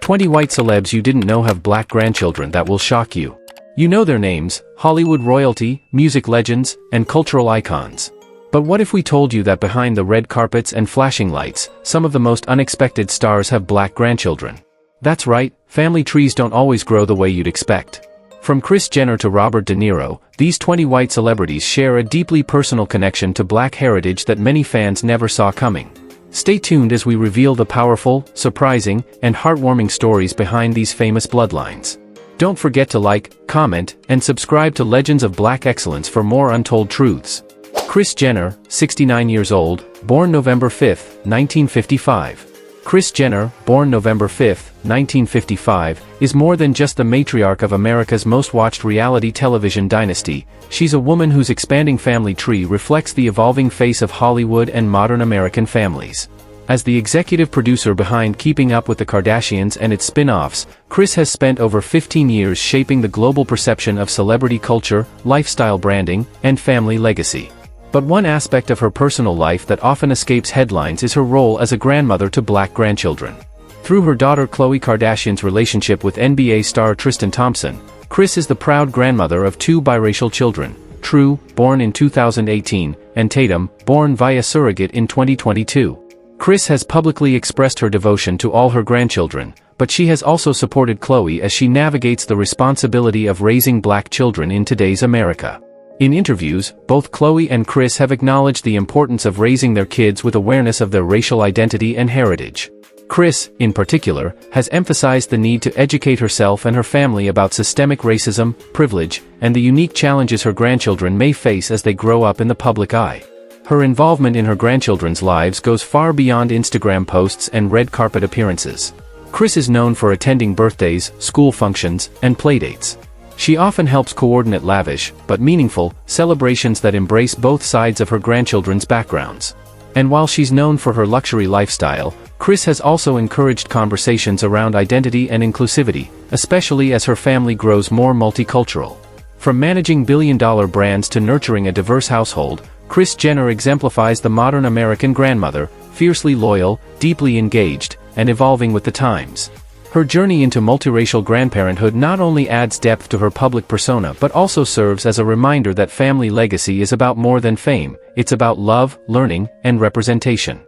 20 white celebs you didn't know have black grandchildren that will shock you. You know their names: Hollywood royalty, music legends, and cultural icons. But what if we told you that behind the red carpets and flashing lights, some of the most unexpected stars have black grandchildren? That's right, family trees don't always grow the way you'd expect. From Kris Jenner to Robert De Niro, these 20 white celebrities share a deeply personal connection to black heritage that many fans never saw coming. Stay tuned as we reveal the powerful, surprising, and heartwarming stories behind these famous bloodlines. Don't forget to like, comment, and subscribe to Legends of Black Excellence for more untold truths. Kris Jenner, 69 years old, born November 5, 1955. Kris Jenner, born November 5, 1955, is more than just the matriarch of America's most watched reality television dynasty. She's a woman whose expanding family tree reflects the evolving face of Hollywood and modern American families. As the executive producer behind Keeping Up with the Kardashians and its spin-offs, Kris has spent over 15 years shaping the global perception of celebrity culture, lifestyle branding, and family legacy. But one aspect of her personal life that often escapes headlines is her role as a grandmother to black grandchildren. Through her daughter Khloe Kardashian's relationship with NBA star Tristan Thompson, Kris is the proud grandmother of two biracial children, True, born in 2018, and Tatum, born via surrogate in 2022. Kris has publicly expressed her devotion to all her grandchildren, but she has also supported Khloe as she navigates the responsibility of raising black children in today's America. In interviews, both Khloe and Kris have acknowledged the importance of raising their kids with awareness of their racial identity and heritage. Kris, in particular, has emphasized the need to educate herself and her family about systemic racism, privilege, and the unique challenges her grandchildren may face as they grow up in the public eye. Her involvement in her grandchildren's lives goes far beyond Instagram posts and red carpet appearances. Kris is known for attending birthdays, school functions, and playdates. She often helps coordinate lavish, but meaningful, celebrations that embrace both sides of her grandchildren's backgrounds. And while she's known for her luxury lifestyle, Kris has also encouraged conversations around identity and inclusivity, especially as her family grows more multicultural. From managing billion-dollar brands to nurturing a diverse household, Kris Jenner exemplifies the modern American grandmother, fiercely loyal, deeply engaged, and evolving with the times. Her journey into multiracial grandparenthood not only adds depth to her public persona but also serves as a reminder that family legacy is about more than fame, it's about love, learning, and representation.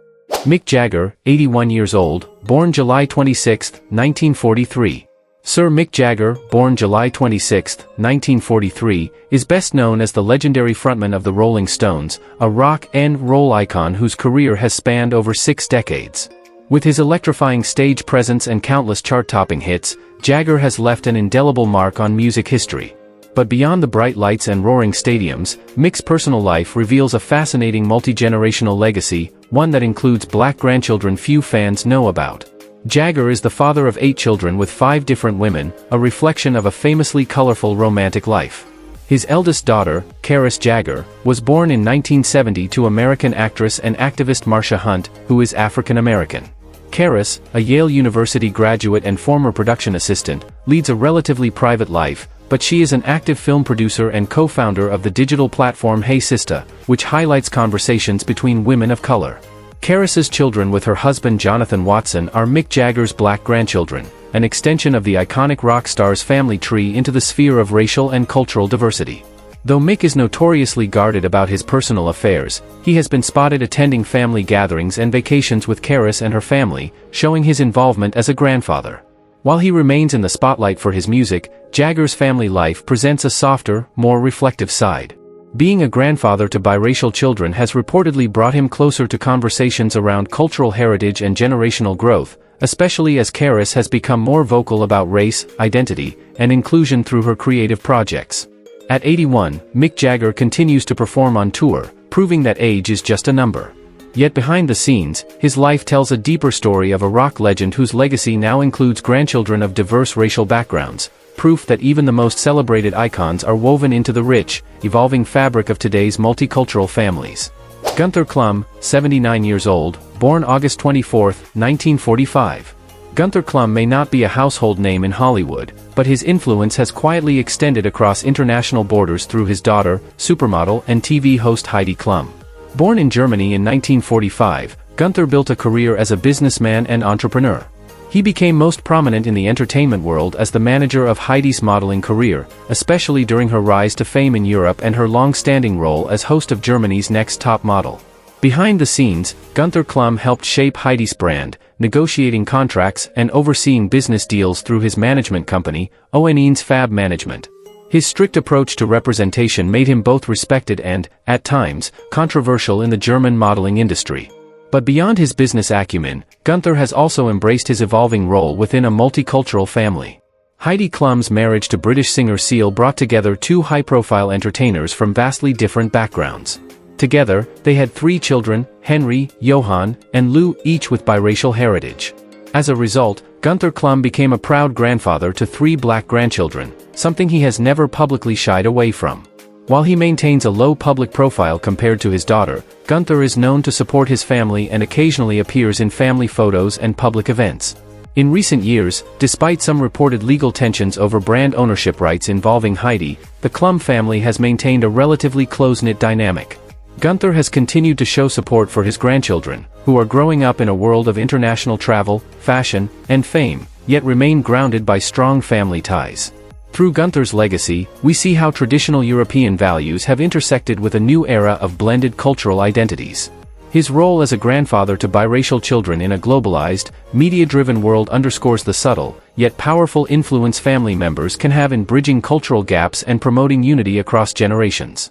Mick Jagger, 81 years old, born July 26, 1943. Sir Mick Jagger, born July 26, 1943, is best known as the legendary frontman of the Rolling Stones, a rock and roll icon whose career has spanned over 6 decades. With his electrifying stage presence and countless chart-topping hits, Jagger has left an indelible mark on music history. But beyond the bright lights and roaring stadiums, Mick's personal life reveals a fascinating multi-generational legacy, one that includes black grandchildren few fans know about. Jagger is the father of 8 children with 5 different women, a reflection of a famously colorful romantic life. His eldest daughter, Karis Jagger, was born in 1970 to American actress and activist Marsha Hunt, who is African American. Karis, a Yale University graduate and former production assistant, leads a relatively private life, but she is an active film producer and co-founder of the digital platform Hey Sista, which highlights conversations between women of color. Karis's children with her husband Jonathan Watson are Mick Jagger's black grandchildren, an extension of the iconic rock star's family tree into the sphere of racial and cultural diversity. Though Mick is notoriously guarded about his personal affairs, he has been spotted attending family gatherings and vacations with Karis and her family, showing his involvement as a grandfather. While he remains in the spotlight for his music, Jagger's family life presents a softer, more reflective side. Being a grandfather to biracial children has reportedly brought him closer to conversations around cultural heritage and generational growth, especially as Karis has become more vocal about race, identity, and inclusion through her creative projects. At 81, Mick Jagger continues to perform on tour, proving that age is just a number. Yet behind the scenes, his life tells a deeper story of a rock legend whose legacy now includes grandchildren of diverse racial backgrounds, proof that even the most celebrated icons are woven into the rich, evolving fabric of today's multicultural families. Gunther Klum, 79 years old, born August 24, 1945. Gunther Klum may not be a household name in Hollywood, but his influence has quietly extended across international borders through his daughter, supermodel and TV host Heidi Klum. Born in Germany in 1945, Gunther built a career as a businessman and entrepreneur. He became most prominent in the entertainment world as the manager of Heidi's modeling career, especially during her rise to fame in Europe and her long-standing role as host of Germany's Next Top Model. Behind the scenes, Günther Klum helped shape Heidi's brand, negotiating contracts and overseeing business deals through his management company, Oenin's Fab Management. His strict approach to representation made him both respected and, at times, controversial in the German modeling industry. But beyond his business acumen, Günther has also embraced his evolving role within a multicultural family. Heidi Klum's marriage to British singer Seal brought together two high-profile entertainers from vastly different backgrounds. Together, they had 3 children, Henry, Johann, and Lou, each with biracial heritage. As a result, Günther Klum became a proud grandfather to 3 black grandchildren, something he has never publicly shied away from. While he maintains a low public profile compared to his daughter, Günther is known to support his family and occasionally appears in family photos and public events. In recent years, despite some reported legal tensions over brand ownership rights involving Heidi, the Klum family has maintained a relatively close-knit dynamic. Günther has continued to show support for his grandchildren, who are growing up in a world of international travel, fashion, and fame, yet remain grounded by strong family ties. Through Günther's legacy, we see how traditional European values have intersected with a new era of blended cultural identities. His role as a grandfather to biracial children in a globalized, media-driven world underscores the subtle, yet powerful influence family members can have in bridging cultural gaps and promoting unity across generations.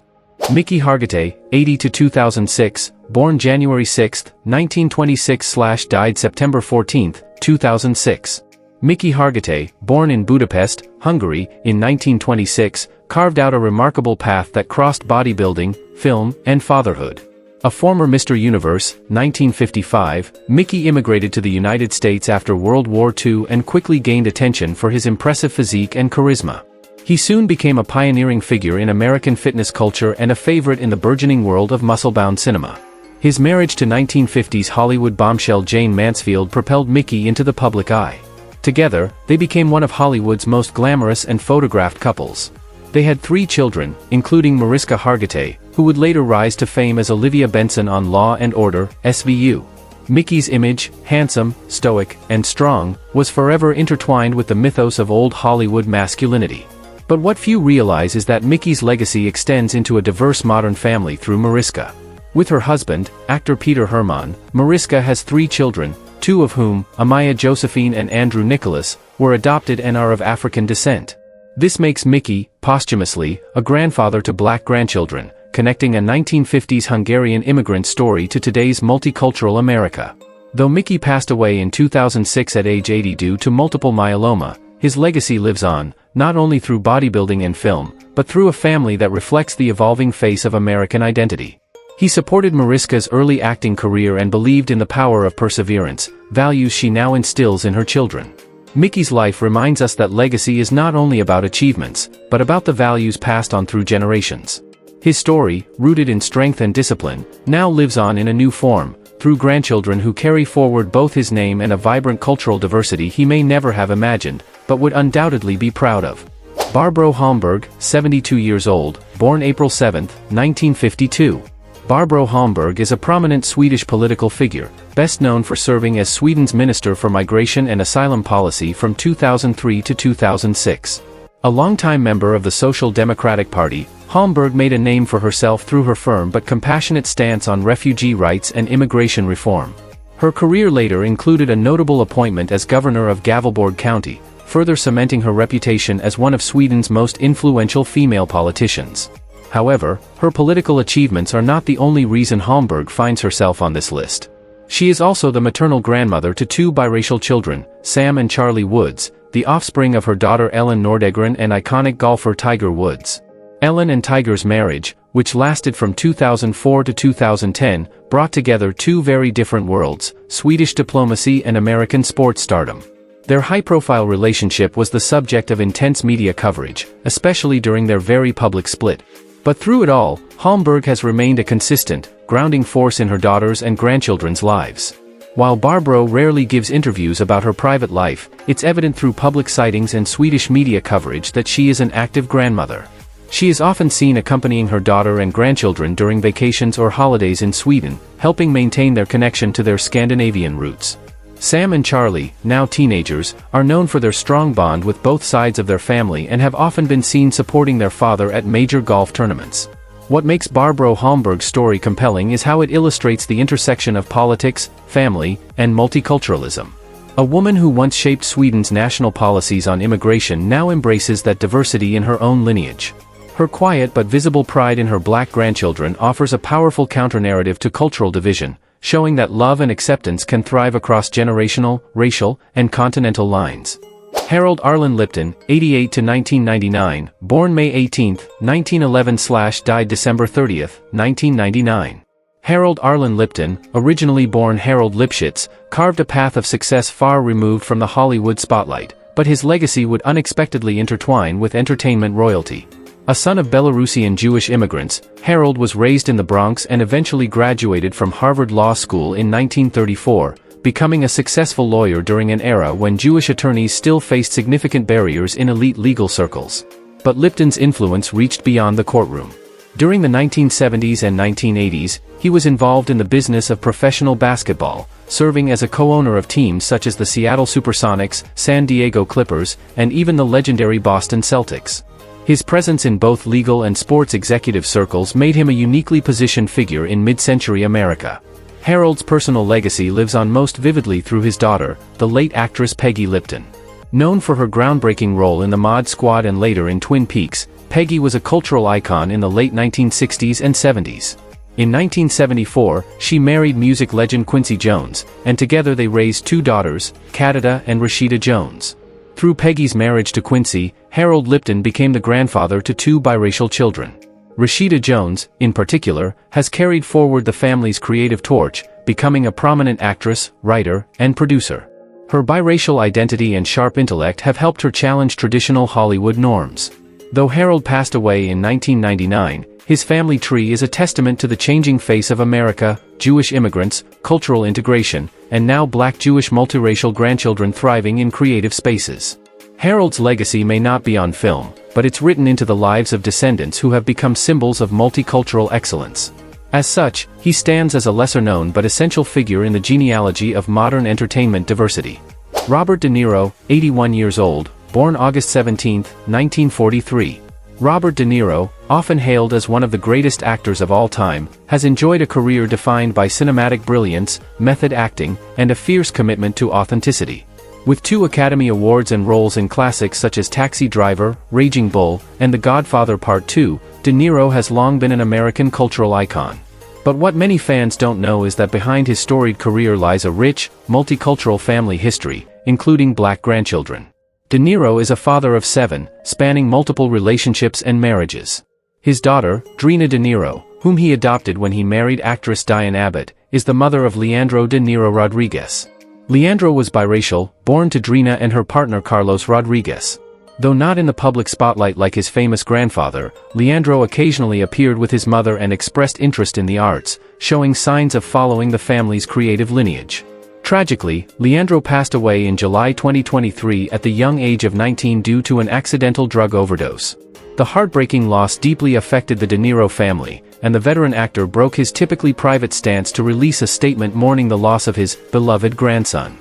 Miki Hargitay, 80–2006, born January 6, 1926 – died September 14, 2006. Miki Hargitay, born in Budapest, Hungary, in 1926, carved out a remarkable path that crossed bodybuilding, film, and fatherhood. A former Mr. Universe, 1955, Miki immigrated to the United States after World War II and quickly gained attention for his impressive physique and charisma. He soon became a pioneering figure in American fitness culture and a favorite in the burgeoning world of muscle-bound cinema. His marriage to 1950s Hollywood bombshell Jane Mansfield propelled Miki into the public eye. Together, they became one of Hollywood's most glamorous and photographed couples. They had 3 children, including Mariska Hargitay, who would later rise to fame as Olivia Benson on Law & Order, SVU. Miki's image, handsome, stoic, and strong, was forever intertwined with the mythos of old Hollywood masculinity. But what few realize is that Miki's legacy extends into a diverse modern family through Mariska. With her husband, actor Peter Hermann, Mariska has 3 children, 2 of whom, Amaya Josephine and Andrew Nicholas, were adopted and are of African descent. This makes Miki, posthumously, a grandfather to black grandchildren, connecting a 1950s Hungarian immigrant story to today's multicultural America. Though Miki passed away in 2006 at age 80 due to multiple myeloma, his legacy lives on, not only through bodybuilding and film, but through a family that reflects the evolving face of American identity. He supported Mariska's early acting career and believed in the power of perseverance, values she now instills in her children. Miki's life reminds us that legacy is not only about achievements, but about the values passed on through generations. His story, rooted in strength and discipline, now lives on in a new form, through grandchildren who carry forward both his name and a vibrant cultural diversity he may never have imagined, but would undoubtedly be proud of. Barbro Holmberg, 72 years old, born April 7, 1952. Barbro Holmberg is a prominent Swedish political figure, best known for serving as Sweden's Minister for Migration and Asylum Policy from 2003 to 2006. A longtime member of the Social Democratic Party, Holmberg made a name for herself through her firm but compassionate stance on refugee rights and immigration reform. Her career later included a notable appointment as governor of Gävleborg County, further cementing her reputation as one of Sweden's most influential female politicians. However, her political achievements are not the only reason Holmberg finds herself on this list. She is also the maternal grandmother to 2 biracial children, Sam and Charlie Woods, the offspring of her daughter Ellen Nordegren and iconic golfer Tiger Woods. Ellen and Tiger's marriage, which lasted from 2004 to 2010, brought together 2 very different worlds, Swedish diplomacy and American sports stardom. Their high-profile relationship was the subject of intense media coverage, especially during their very public split. But through it all, Holmberg has remained a consistent, grounding force in her daughters' and grandchildren's lives. While Barbro rarely gives interviews about her private life, it's evident through public sightings and Swedish media coverage that she is an active grandmother. She is often seen accompanying her daughter and grandchildren during vacations or holidays in Sweden, helping maintain their connection to their Scandinavian roots. Sam and Charlie, now teenagers, are known for their strong bond with both sides of their family and have often been seen supporting their father at major golf tournaments. What makes Barbro Holmberg's story compelling is how it illustrates the intersection of politics, family, and multiculturalism. A woman who once shaped Sweden's national policies on immigration now embraces that diversity in her own lineage. Her quiet but visible pride in her black grandchildren offers a powerful counter-narrative to cultural division, showing that love and acceptance can thrive across generational, racial, and continental lines. Harold Arlen Lipton, 88–1999, born May 18, 1911–died December 30, 1999. Harold Arlen Lipton, originally born Harold Lipschitz, carved a path of success far removed from the Hollywood spotlight, but his legacy would unexpectedly intertwine with entertainment royalty. A son of Belarusian Jewish immigrants, Harold was raised in the Bronx and eventually graduated from Harvard Law School in 1934, becoming a successful lawyer during an era when Jewish attorneys still faced significant barriers in elite legal circles. But Lipton's influence reached beyond the courtroom. During the 1970s and 1980s, he was involved in the business of professional basketball, serving as a co-owner of teams such as the Seattle Supersonics, San Diego Clippers, and even the legendary Boston Celtics. His presence in both legal and sports executive circles made him a uniquely positioned figure in mid-century America. Harold's personal legacy lives on most vividly through his daughter, the late actress Peggy Lipton. Known for her groundbreaking role in the Mod Squad and later in Twin Peaks, Peggy was a cultural icon in the late 1960s and 70s. In 1974, she married music legend Quincy Jones, and together they raised two daughters, Kadida and Rashida Jones. Through Peggy's marriage to Quincy, Harold Lipton became the grandfather to two biracial children. Rashida Jones, in particular, has carried forward the family's creative torch, becoming a prominent actress, writer, and producer. Her biracial identity and sharp intellect have helped her challenge traditional Hollywood norms. Though Harold passed away in 1999, his family tree is a testament to the changing face of America, Jewish immigrants, cultural integration, and now black Jewish multiracial grandchildren thriving in creative spaces. Harold's legacy may not be on film, but it's written into the lives of descendants who have become symbols of multicultural excellence. As such, he stands as a lesser-known but essential figure in the genealogy of modern entertainment diversity. Robert De Niro, 81 years old, born August 17, 1943. Robert De Niro, often hailed as one of the greatest actors of all time, has enjoyed a career defined by cinematic brilliance, method acting, and a fierce commitment to authenticity. With 2 Academy Awards and roles in classics such as Taxi Driver, Raging Bull, and The Godfather Part 2, De Niro has long been an American cultural icon. But what many fans don't know is that behind his storied career lies a rich, multicultural family history, including black grandchildren. De Niro is a father of 7, spanning multiple relationships and marriages. His daughter, Drina De Niro, whom he adopted when he married actress Diane Abbott, is the mother of Leandro De Niro Rodriguez. Leandro was biracial, born to Drina and her partner Carlos Rodriguez. Though not in the public spotlight like his famous grandfather, Leandro occasionally appeared with his mother and expressed interest in the arts, showing signs of following the family's creative lineage. Tragically, Leandro passed away in July 2023 at the young age of 19 due to an accidental drug overdose. The heartbreaking loss deeply affected the De Niro family, and the veteran actor broke his typically private stance to release a statement mourning the loss of his beloved grandson.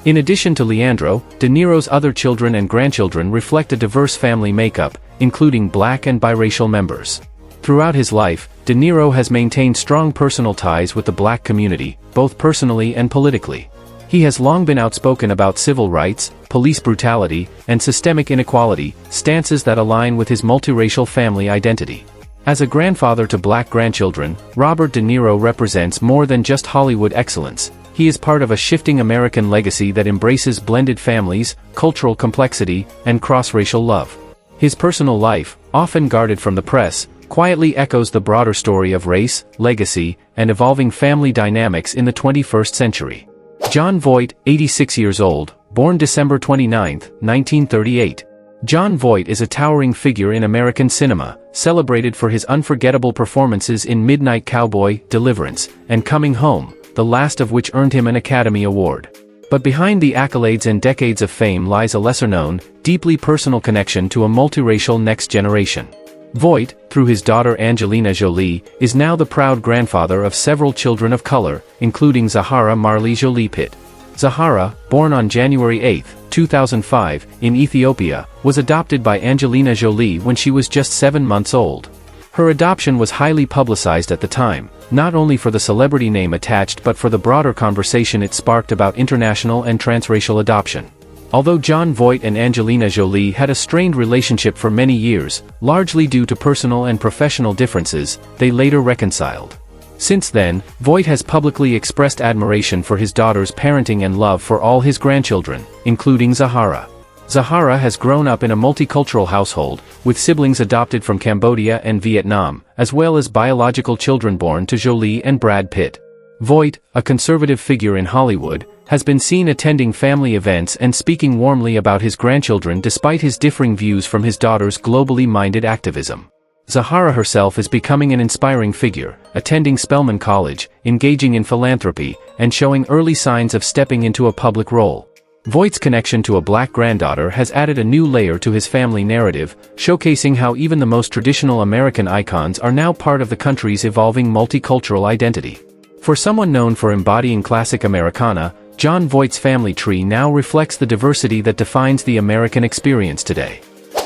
In addition to Leandro, De Niro's other children and grandchildren reflect a diverse family makeup, including black and biracial members. Throughout his life, De Niro has maintained strong personal ties with the black community, both personally and politically. He has long been outspoken about civil rights, police brutality, and systemic inequality, stances that align with his multiracial family identity. As a grandfather to black grandchildren, Robert De Niro represents more than just Hollywood excellence. He is part of a shifting American legacy that embraces blended families, cultural complexity, and cross-racial love. His personal life, often guarded from the press, quietly echoes the broader story of race, legacy, and evolving family dynamics in the 21st century. Jon Voight, 86 years old, born December 29, 1938. Jon Voight is a towering figure in American cinema, celebrated for his unforgettable performances in Midnight Cowboy, Deliverance, and Coming Home, the last of which earned him an Academy Award. But behind the accolades and decades of fame lies a lesser-known, deeply personal connection to a multiracial next generation. Voight, through his daughter Angelina Jolie, is now the proud grandfather of several children of color, including Zahara Marley Jolie Pitt. Zahara, born on January 8, 2005, in Ethiopia, was adopted by Angelina Jolie when she was just 7 months old. Her adoption was highly publicized at the time, not only for the celebrity name attached but for the broader conversation it sparked about international and transracial adoption. Although Jon Voight and Angelina Jolie had a strained relationship for many years, largely due to personal and professional differences, they later reconciled. Since then, Voight has publicly expressed admiration for his daughter's parenting and love for all his grandchildren, including Zahara. Zahara has grown up in a multicultural household, with siblings adopted from Cambodia and Vietnam, as well as biological children born to Jolie and Brad Pitt. Voight, a conservative figure in Hollywood, has been seen attending family events and speaking warmly about his grandchildren despite his differing views from his daughter's globally minded activism. Zahara herself is becoming an inspiring figure, attending Spelman College, engaging in philanthropy, and showing early signs of stepping into a public role. Voight's connection to a black granddaughter has added a new layer to his family narrative, showcasing how even the most traditional American icons are now part of the country's evolving multicultural identity. For someone known for embodying classic Americana, Jon Voight's family tree now reflects the diversity that defines the American experience today.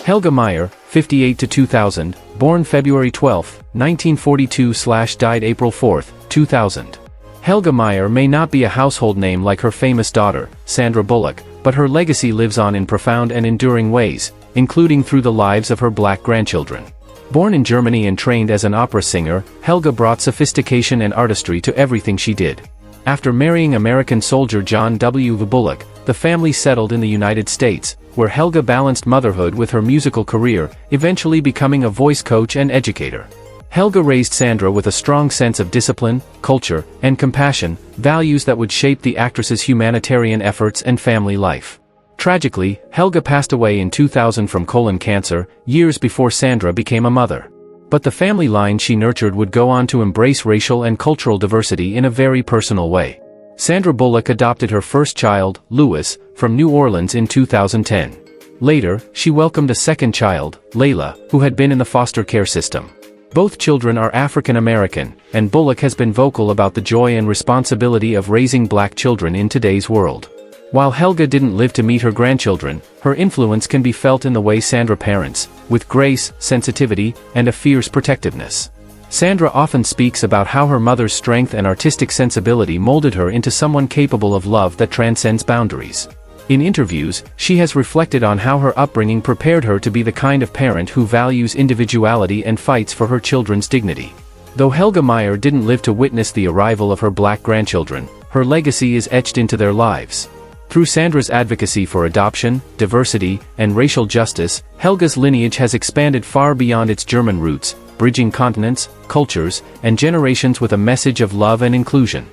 Helga Meyer, 58–2000, born February 12, 1942–died April 4, 2000. Helga Meyer may not be a household name like her famous daughter, Sandra Bullock, but her legacy lives on in profound and enduring ways, including through the lives of her black grandchildren. Born in Germany and trained as an opera singer, Helga brought sophistication and artistry to everything she did. After marrying American soldier John W. Bullock, the family settled in the United States, where Helga balanced motherhood with her musical career, eventually becoming a voice coach and educator. Helga raised Sandra with a strong sense of discipline, culture, and compassion, values that would shape the actress's humanitarian efforts and family life. Tragically, Helga passed away in 2000 from colon cancer, years before Sandra became a mother. But the family line she nurtured would go on to embrace racial and cultural diversity in a very personal way. Sandra Bullock adopted her first child, Louis, from New Orleans in 2010. Later, she welcomed a second child, Layla, who had been in the foster care system. Both children are African American, and Bullock has been vocal about the joy and responsibility of raising black children in today's world. While Helga didn't live to meet her grandchildren, her influence can be felt in the way Sandra parents, with grace, sensitivity, and a fierce protectiveness. Sandra often speaks about how her mother's strength and artistic sensibility molded her into someone capable of love that transcends boundaries. In interviews, she has reflected on how her upbringing prepared her to be the kind of parent who values individuality and fights for her children's dignity. Though Helga Meyer didn't live to witness the arrival of her black grandchildren, her legacy is etched into their lives. Through Sandra's advocacy for adoption, diversity, and racial justice, Helga's lineage has expanded far beyond its German roots, bridging continents, cultures, and generations with a message of love and inclusion.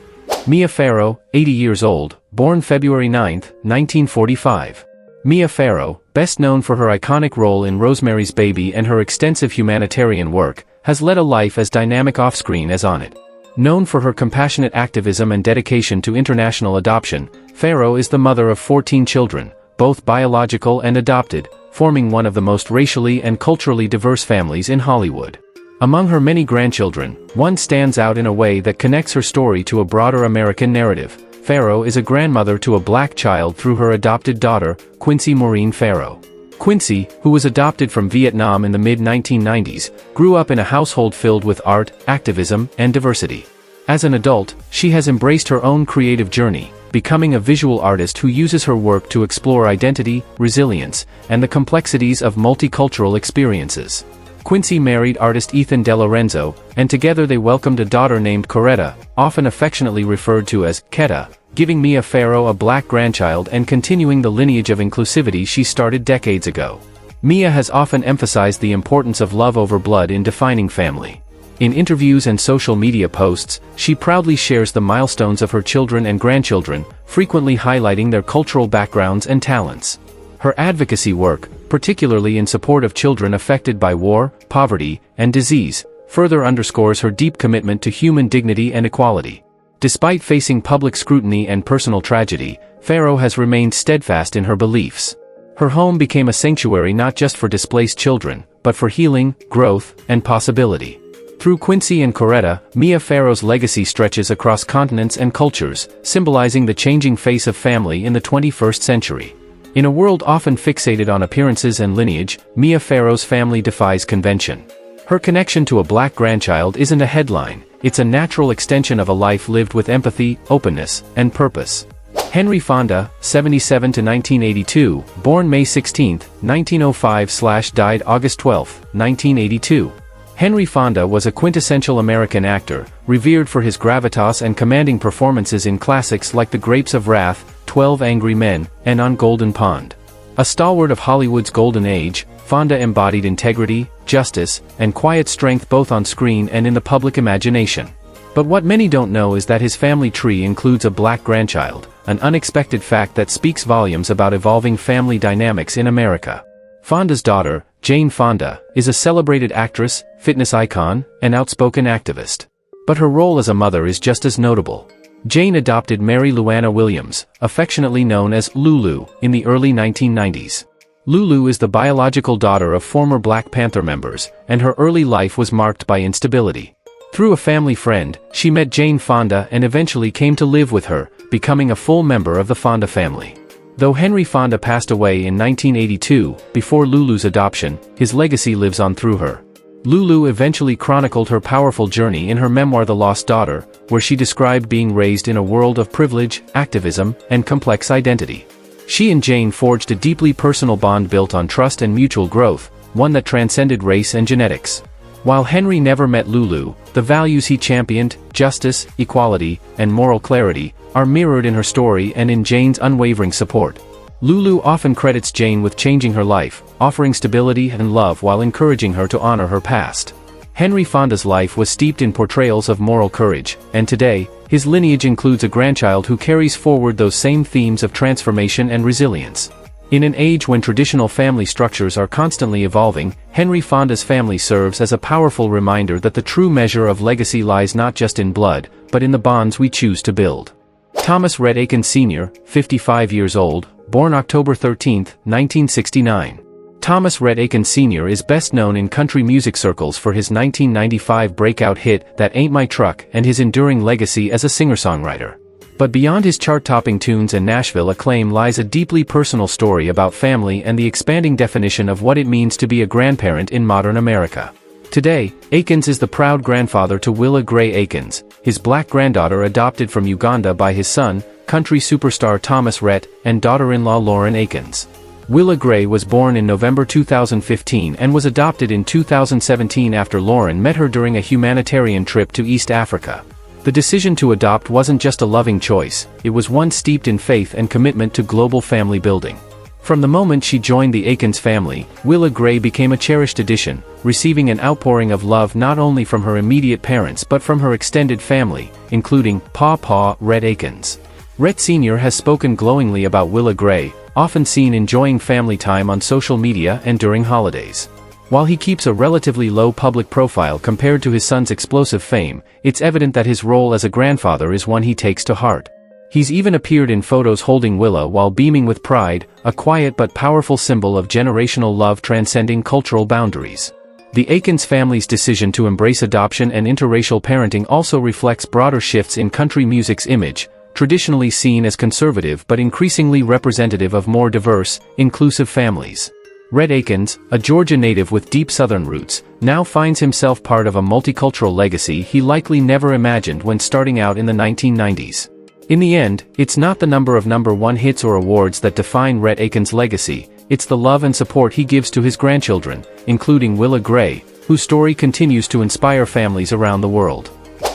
Mia Farrow, 80 years old, born February 9, 1945. Mia Farrow, best known for her iconic role in Rosemary's Baby and her extensive humanitarian work, has led a life as dynamic off-screen as on it. Known for her compassionate activism and dedication to international adoption, Farrow is the mother of 14 children, both biological and adopted, forming one of the most racially and culturally diverse families in Hollywood. Among her many grandchildren, one stands out in a way that connects her story to a broader American narrative. Farrow is a grandmother to a black child through her adopted daughter, Quincy Maureen Farrow. Quincy, who was adopted from Vietnam in the mid-1990s, grew up in a household filled with art, activism, and diversity. As an adult, she has embraced her own creative journey, becoming a visual artist who uses her work to explore identity, resilience, and the complexities of multicultural experiences. Quincy married artist Ethan DeLorenzo, and together they welcomed a daughter named Coretta, often affectionately referred to as Ketta, giving Mia Farrow a black grandchild and continuing the lineage of inclusivity she started decades ago. Mia has often emphasized the importance of love over blood in defining family. In interviews and social media posts, she proudly shares the milestones of her children and grandchildren, frequently highlighting their cultural backgrounds and talents. Her advocacy work, particularly in support of children affected by war, poverty, and disease, further underscores her deep commitment to human dignity and equality. Despite facing public scrutiny and personal tragedy, Farrow has remained steadfast in her beliefs. Her home became a sanctuary not just for displaced children, but for healing, growth, and possibility. Through Quincy and Coretta, Mia Farrow's legacy stretches across continents and cultures, symbolizing the changing face of family in the 21st century. In a world often fixated on appearances and lineage, Mia Farrow's family defies convention. Her connection to a black grandchild isn't a headline, it's a natural extension of a life lived with empathy, openness, and purpose. Henry Fonda, 1977–1982, born May 16, 1905–died August 12, 1982. Henry Fonda was a quintessential American actor, revered for his gravitas and commanding performances in classics like The Grapes of Wrath, 12 Angry Men, and On Golden Pond. A stalwart of Hollywood's golden age, Fonda embodied integrity, justice, and quiet strength both on screen and in the public imagination. But what many don't know is that his family tree includes a black grandchild, an unexpected fact that speaks volumes about evolving family dynamics in America. Fonda's daughter, Jane Fonda, is a celebrated actress, fitness icon, and outspoken activist. But her role as a mother is just as notable. Jane adopted Mary Luana Williams, affectionately known as Lulu, in the early 1990s. Lulu is the biological daughter of former Black Panther members, and her early life was marked by instability. Through a family friend, she met Jane Fonda and eventually came to live with her, becoming a full member of the Fonda family. Though Henry Fonda passed away in 1982, before Lulu's adoption, his legacy lives on through her. Lulu eventually chronicled her powerful journey in her memoir The Lost Daughter, where she described being raised in a world of privilege, activism, and complex identity. She and Jane forged a deeply personal bond built on trust and mutual growth, one that transcended race and genetics. While Henry never met Lulu, the values he championed, justice, equality, and moral clarity, are mirrored in her story and in Jane's unwavering support. Lulu often credits Jane with changing her life, offering stability and love while encouraging her to honor her past. Henry Fonda's life was steeped in portrayals of moral courage, and today, his lineage includes a grandchild who carries forward those same themes of transformation and resilience. In an age when traditional family structures are constantly evolving, Henry Fonda's family serves as a powerful reminder that the true measure of legacy lies not just in blood, but in the bonds we choose to build. Thomas Rhett Akins Sr., 55 years old, born October 13, 1969. Thomas Rhett Akins Sr. is best known in country music circles for his 1995 breakout hit That Ain't My Truck and his enduring legacy as a singer-songwriter. But beyond his chart-topping tunes and Nashville acclaim lies a deeply personal story about family and the expanding definition of what it means to be a grandparent in modern America. Today, Akins is the proud grandfather to Willa Gray Akins, his black granddaughter adopted from Uganda by his son, country superstar Thomas Rhett, and daughter-in-law Lauren Akins. Willa Gray was born in November 2015 and was adopted in 2017 after Lauren met her during a humanitarian trip to East Africa. The decision to adopt wasn't just a loving choice, it was one steeped in faith and commitment to global family building. From the moment she joined the Akins family, Willa Gray became a cherished addition, receiving an outpouring of love not only from her immediate parents but from her extended family, including Paw Rhett Akins. Rhett Sr. has spoken glowingly about Willa Gray, often seen enjoying family time on social media and during holidays. While he keeps a relatively low public profile compared to his son's explosive fame, it's evident that his role as a grandfather is one he takes to heart. He's even appeared in photos holding Willa while beaming with pride, a quiet but powerful symbol of generational love transcending cultural boundaries. The Akins family's decision to embrace adoption and interracial parenting also reflects broader shifts in country music's image, traditionally seen as conservative but increasingly representative of more diverse, inclusive families. Rhett Akins, a Georgia native with deep Southern roots, now finds himself part of a multicultural legacy he likely never imagined when starting out in the 1990s. In the end, it's not the number of number one hits or awards that define Rhett Akins' legacy, it's the love and support he gives to his grandchildren, including Willa Gray, whose story continues to inspire families around the world.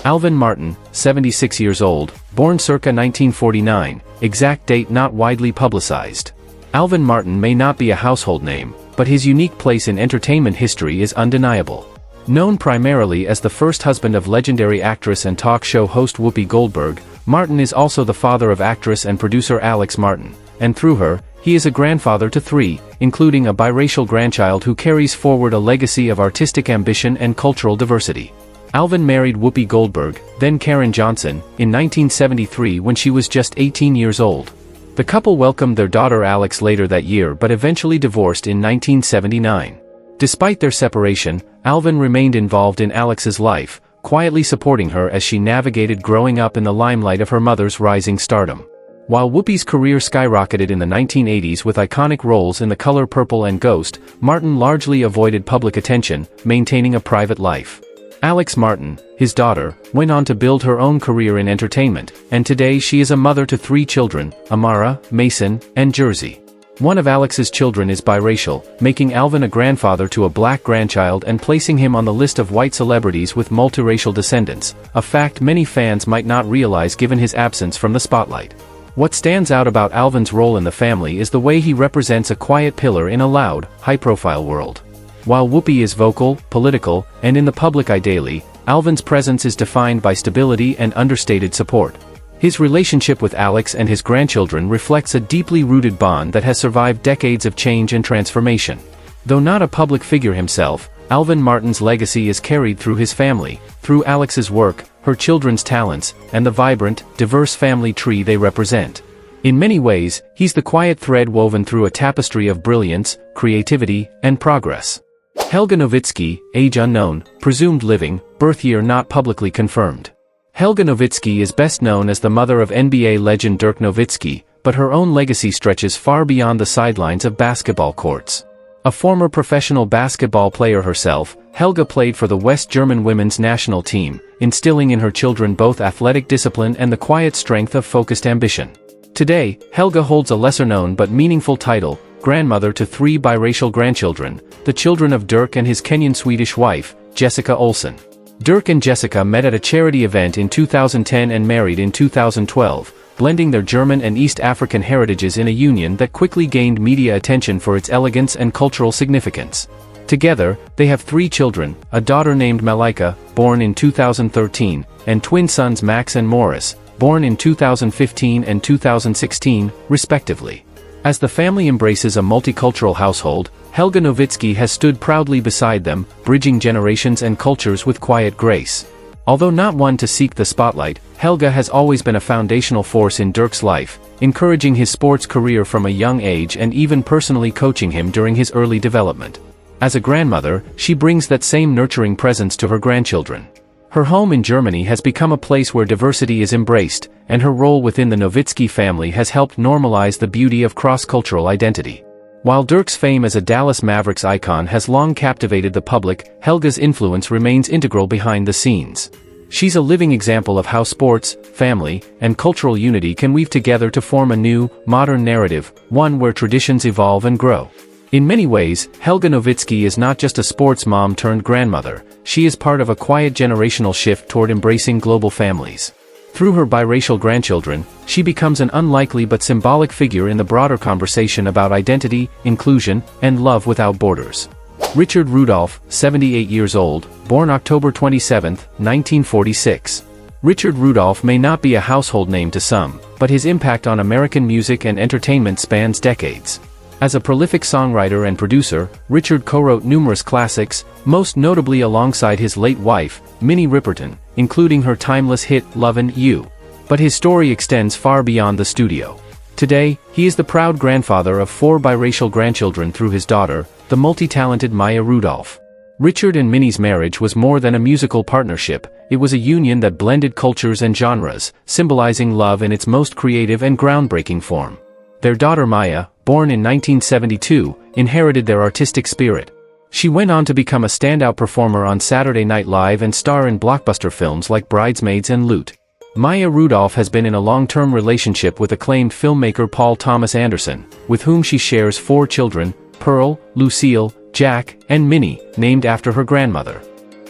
Alvin Martin, 76 years old, born circa 1949, exact date not widely publicized. Alvin Martin may not be a household name, but his unique place in entertainment history is undeniable. Known primarily as the first husband of legendary actress and talk show host Whoopi Goldberg, Martin is also the father of actress and producer Alex Martin, and through her, he is a grandfather to 3, including a biracial grandchild who carries forward a legacy of artistic ambition and cultural diversity. Alvin married Whoopi Goldberg, then Karen Johnson, in 1973 when she was just 18 years old. The couple welcomed their daughter Alex later that year but eventually divorced in 1979. Despite their separation, Alvin remained involved in Alex's life, quietly supporting her as she navigated growing up in the limelight of her mother's rising stardom. While Whoopi's career skyrocketed in the 1980s with iconic roles in The Color Purple and Ghost, Martin largely avoided public attention, maintaining a private life. Alex Martin, his daughter, went on to build her own career in entertainment, and today she is a mother to 3 children, Amara, Mason, and Jersey. One of Alex's children is biracial, making Alvin a grandfather to a black grandchild and placing him on the list of white celebrities with multiracial descendants, a fact many fans might not realize given his absence from the spotlight. What stands out about Alvin's role in the family is the way he represents a quiet pillar in a loud, high-profile world. While Whoopi is vocal, political, and in the public eye daily, Alvin's presence is defined by stability and understated support. His relationship with Alex and his grandchildren reflects a deeply rooted bond that has survived decades of change and transformation. Though not a public figure himself, Alvin Martin's legacy is carried through his family, through Alex's work, her children's talents, and the vibrant, diverse family tree they represent. In many ways, he's the quiet thread woven through a tapestry of brilliance, creativity, and progress. Helga Nowitzki, age unknown, presumed living, birth year not publicly confirmed. Helga Nowitzki is best known as the mother of NBA legend Dirk Nowitzki, but her own legacy stretches far beyond the sidelines of basketball courts. A former professional basketball player herself, Helga played for the West German women's national team, instilling in her children both athletic discipline and the quiet strength of focused ambition. Today, Helga holds a lesser-known but meaningful title, grandmother to 3 biracial grandchildren, the children of Dirk and his Kenyan-Swedish wife, Jessica Olsen. Dirk and Jessica met at a charity event in 2010 and married in 2012, blending their German and East African heritages in a union that quickly gained media attention for its elegance and cultural significance. Together, they have 3 children, a daughter named Malika, born in 2013, and twin sons Max and Morris, born in 2015 and 2016, respectively. As the family embraces a multicultural household, Helga Nowitzki has stood proudly beside them, bridging generations and cultures with quiet grace. Although not one to seek the spotlight, Helga has always been a foundational force in Dirk's life, encouraging his sports career from a young age and even personally coaching him during his early development. As a grandmother, she brings that same nurturing presence to her grandchildren. Her home in Germany has become a place where diversity is embraced, and her role within the Nowitzki family has helped normalize the beauty of cross-cultural identity. While Dirk's fame as a Dallas Mavericks icon has long captivated the public, Helga's influence remains integral behind the scenes. She's a living example of how sports, family, and cultural unity can weave together to form a new, modern narrative, one where traditions evolve and grow. In many ways, Helga Nowitzki is not just a sports mom turned grandmother, she is part of a quiet generational shift toward embracing global families. Through her biracial grandchildren, she becomes an unlikely but symbolic figure in the broader conversation about identity, inclusion, and love without borders. Richard Rudolph, 78 years old, born October 27, 1946. Richard Rudolph may not be a household name to some, but his impact on American music and entertainment spans decades. As a prolific songwriter and producer, Richard co-wrote numerous classics, most notably alongside his late wife, Minnie Riperton, including her timeless hit Lovin' You. But his story extends far beyond the studio. Today, he is the proud grandfather of 4 biracial grandchildren through his daughter, the multi-talented Maya Rudolph. Richard and Minnie's marriage was more than a musical partnership, it was a union that blended cultures and genres, symbolizing love in its most creative and groundbreaking form. Their daughter Maya, born in 1972, inherited their artistic spirit. She went on to become a standout performer on Saturday Night Live and star in blockbuster films like Bridesmaids and Loot. Maya Rudolph has been in a long-term relationship with acclaimed filmmaker Paul Thomas Anderson, with whom she shares 4 children, Pearl, Lucille, Jack, and Minnie, named after her grandmother.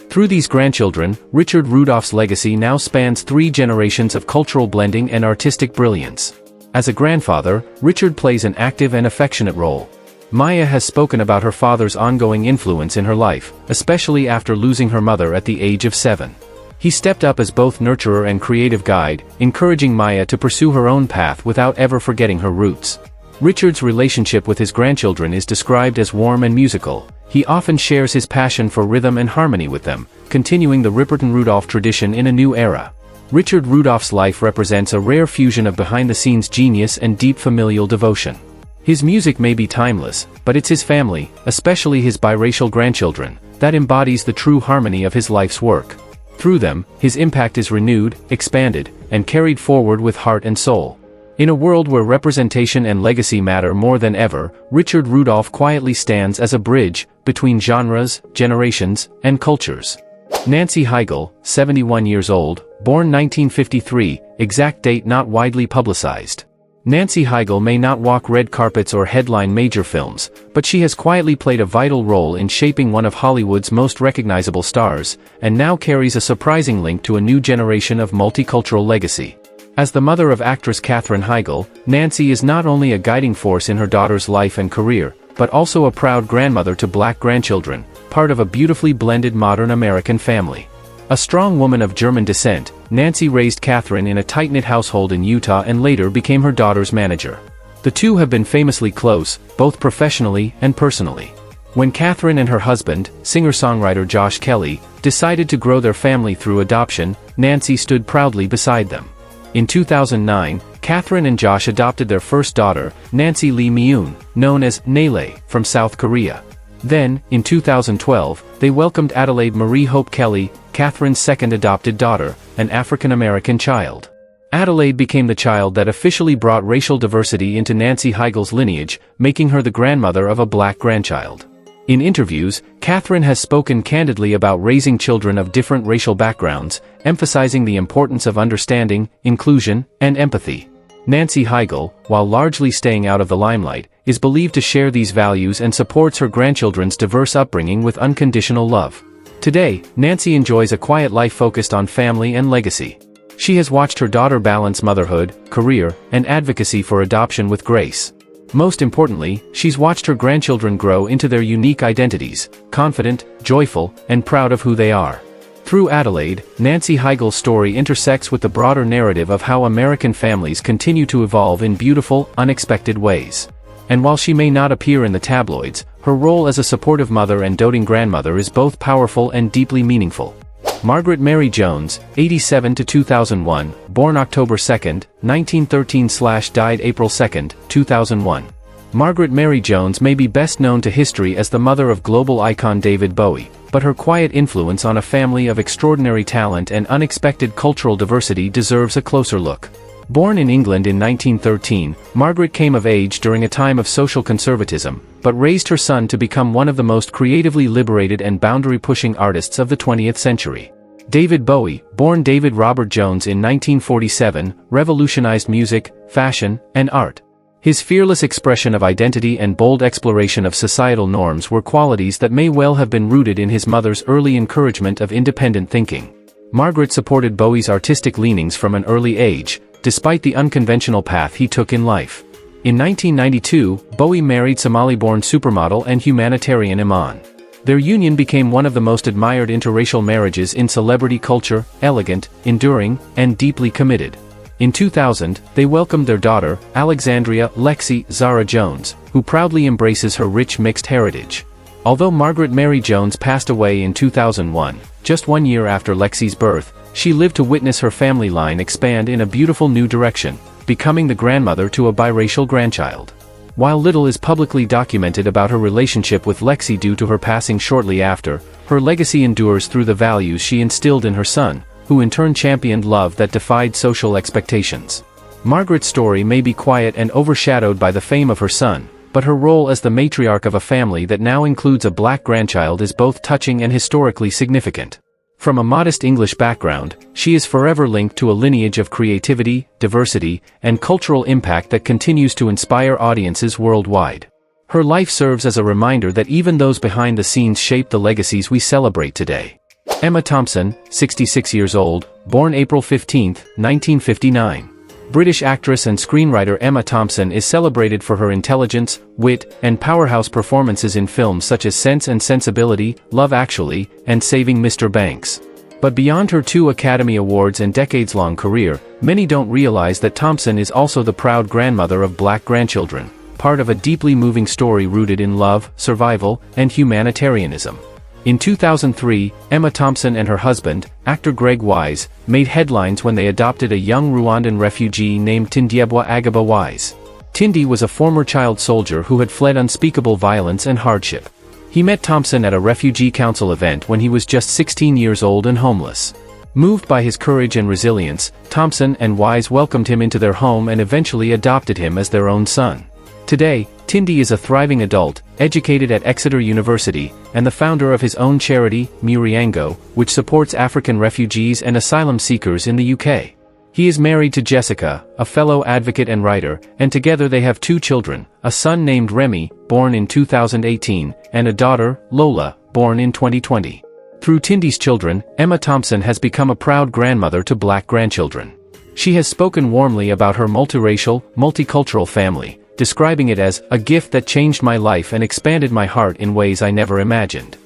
Through these grandchildren, Richard Rudolph's legacy now spans 3 generations of cultural blending and artistic brilliance. As a grandfather, Richard plays an active and affectionate role. Maya has spoken about her father's ongoing influence in her life, especially after losing her mother at the age of 7. He stepped up as both nurturer and creative guide, encouraging Maya to pursue her own path without ever forgetting her roots. Richard's relationship with his grandchildren is described as warm and musical. He often shares his passion for rhythm and harmony with them, continuing the Riperton-Rudolph tradition in a new era. Richard Rudolph's life represents a rare fusion of behind-the-scenes genius and deep familial devotion. His music may be timeless, but it's his family, especially his biracial grandchildren, that embodies the true harmony of his life's work. Through them, his impact is renewed, expanded, and carried forward with heart and soul. In a world where representation and legacy matter more than ever, Richard Rudolph quietly stands as a bridge between genres, generations, and cultures. Nancy Heigl, 71 years old, born 1953, exact date not widely publicized. Nancy Heigl may not walk red carpets or headline major films, but she has quietly played a vital role in shaping one of Hollywood's most recognizable stars, and now carries a surprising link to a new generation of multicultural legacy. As the mother of actress Katherine Heigl, Nancy is not only a guiding force in her daughter's life and career, but also a proud grandmother to Black grandchildren, part of a beautifully blended modern American family. A strong woman of German descent, Nancy raised Katherine in a tight-knit household in Utah and later became her daughter's manager. The two have been famously close, both professionally and personally. When Katherine and her husband, singer-songwriter Josh Kelly, decided to grow their family through adoption, Nancy stood proudly beside them. In 2009, Katherine and Josh adopted their first daughter, Nancy Lee Myun, known as Nele, from South Korea. Then, in 2012, they welcomed Adelaide Marie Hope Kelly, Katherine's second adopted daughter, an African-American child. Adelaide became the child that officially brought racial diversity into Nancy Heigl's lineage, making her the grandmother of a Black grandchild. In interviews, Katherine has spoken candidly about raising children of different racial backgrounds, emphasizing the importance of understanding, inclusion, and empathy. Nancy Heigl, while largely staying out of the limelight, is believed to share these values and supports her grandchildren's diverse upbringing with unconditional love. Today, Nancy enjoys a quiet life focused on family and legacy. She has watched her daughter balance motherhood, career, and advocacy for adoption with grace. Most importantly, she's watched her grandchildren grow into their unique identities, confident, joyful, and proud of who they are. Through Adelaide, Nancy Heigl's story intersects with the broader narrative of how American families continue to evolve in beautiful, unexpected ways. And while she may not appear in the tabloids, her role as a supportive mother and doting grandmother is both powerful and deeply meaningful. Margaret Mary Jones, 87–2001, born October 2, 1913–died April 2, 2001. Margaret Mary Jones may be best known to history as the mother of global icon David Bowie, but her quiet influence on a family of extraordinary talent and unexpected cultural diversity deserves a closer look. Born in England in 1913, Margaret came of age during a time of social conservatism, but raised her son to become one of the most creatively liberated and boundary-pushing artists of the 20th century. David Bowie, born David Robert Jones in 1947, revolutionized music, fashion, and art. His fearless expression of identity and bold exploration of societal norms were qualities that may well have been rooted in his mother's early encouragement of independent thinking. Margaret supported Bowie's artistic leanings from an early age, despite the unconventional path he took in life. In 1992, Bowie married Somali-born supermodel and humanitarian Iman. Their union became one of the most admired interracial marriages in celebrity culture, elegant, enduring, and deeply committed. In 2000, they welcomed their daughter, Alexandria Lexi Zara Jones, who proudly embraces her rich mixed heritage. Although Margaret Mary Jones passed away in 2001, just 1 year after Lexi's birth, she lived to witness her family line expand in a beautiful new direction, becoming the grandmother to a biracial grandchild. While little is publicly documented about her relationship with Lexi due to her passing shortly after, her legacy endures through the values she instilled in her son, who in turn championed love that defied social expectations. Margaret's story may be quiet and overshadowed by the fame of her son, but her role as the matriarch of a family that now includes a Black grandchild is both touching and historically significant. From a modest English background, she is forever linked to a lineage of creativity, diversity, and cultural impact that continues to inspire audiences worldwide. Her life serves as a reminder that even those behind the scenes shape the legacies we celebrate today. Emma Thompson, 66 years old, born April 15, 1959. British actress and screenwriter Emma Thompson is celebrated for her intelligence, wit, and powerhouse performances in films such as Sense and Sensibility, Love Actually, and Saving Mr. Banks. But beyond her 2 Academy Awards and decades-long career, many don't realize that Thompson is also the proud grandmother of Black grandchildren, part of a deeply moving story rooted in love, survival, and humanitarianism. In 2003, Emma Thompson and her husband, actor Greg Wise, made headlines when they adopted a young Rwandan refugee named Tindyebwa Agaba Wise. Tindy was a former child soldier who had fled unspeakable violence and hardship. He met Thompson at a refugee council event when he was just 16 years old and homeless. Moved by his courage and resilience, Thompson and Wise welcomed him into their home and eventually adopted him as their own son. Today, Tindy is a thriving adult, educated at Exeter University, and the founder of his own charity, Muriango, which supports African refugees and asylum seekers in the UK. He is married to Jessica, a fellow advocate and writer, and together they have 2 children, a son named Remy, born in 2018, and a daughter, Lola, born in 2020. Through Tindy's children, Emma Thompson has become a proud grandmother to Black grandchildren. She has spoken warmly about her multiracial, multicultural family, describing it as a gift that changed my life and expanded my heart in ways I never imagined.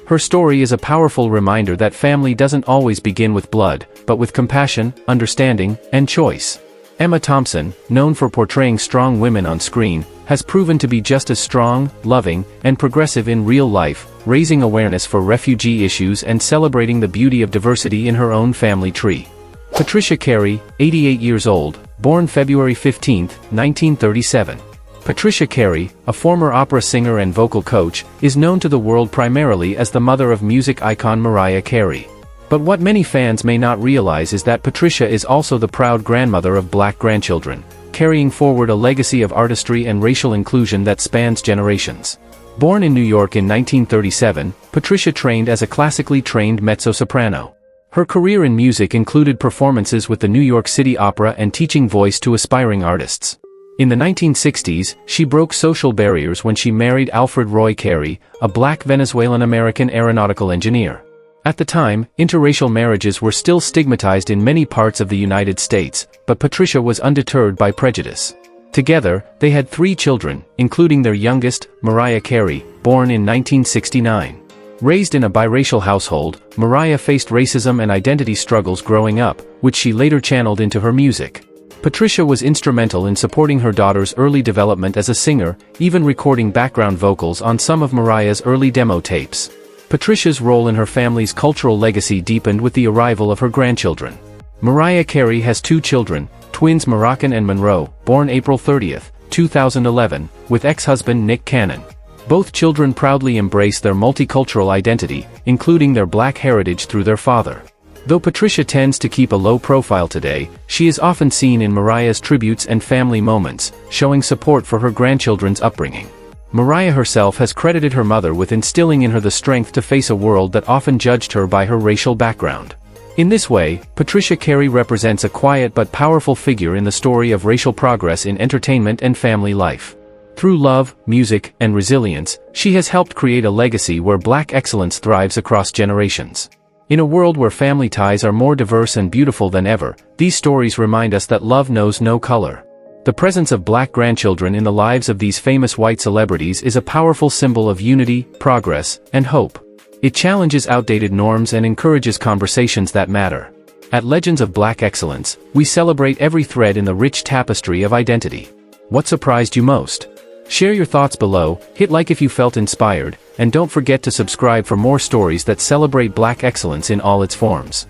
Her story is a powerful reminder that family doesn't always begin with blood, but with compassion, understanding, and choice. Emma Thompson, known for portraying strong women on screen, has proven to be just as strong, loving, and progressive in real life, raising awareness for refugee issues and celebrating the beauty of diversity in her own family tree. Patricia Carey, 88 years old, born February 15, 1937. Patricia Carey, a former opera singer and vocal coach, is known to the world primarily as the mother of music icon Mariah Carey. But what many fans may not realize is that Patricia is also the proud grandmother of Black grandchildren, carrying forward a legacy of artistry and racial inclusion that spans generations. Born in New York in 1937, Patricia trained as a classically trained mezzo-soprano. Her career in music included performances with the New York City Opera and teaching voice to aspiring artists. In the 1960s, she broke social barriers when she married Alfred Roy Carey, a Black Venezuelan-American aeronautical engineer. At the time, interracial marriages were still stigmatized in many parts of the United States, but Patricia was undeterred by prejudice. Together, they had 3 children, including their youngest, Mariah Carey, born in 1969. Raised in a biracial household, Mariah faced racism and identity struggles growing up, which she later channeled into her music. Patricia was instrumental in supporting her daughter's early development as a singer, even recording background vocals on some of Mariah's early demo tapes. Patricia's role in her family's cultural legacy deepened with the arrival of her grandchildren. Mariah Carey has 2 children, twins Moroccan and Monroe, born April 30, 2011, with ex-husband Nick Cannon. Both children proudly embrace their multicultural identity, including their Black heritage through their father. Though Patricia tends to keep a low profile today, she is often seen in Mariah's tributes and family moments, showing support for her grandchildren's upbringing. Mariah herself has credited her mother with instilling in her the strength to face a world that often judged her by her racial background. In this way, Patricia Carey represents a quiet but powerful figure in the story of racial progress in entertainment and family life. Through love, music, and resilience, she has helped create a legacy where Black excellence thrives across generations. In a world where family ties are more diverse and beautiful than ever, these stories remind us that love knows no color. The presence of Black grandchildren in the lives of these famous white celebrities is a powerful symbol of unity, progress, and hope. It challenges outdated norms and encourages conversations that matter. At Legends of Black Excellence, we celebrate every thread in the rich tapestry of identity. What surprised you most? Share your thoughts below, hit like if you felt inspired, and don't forget to subscribe for more stories that celebrate Black excellence in all its forms.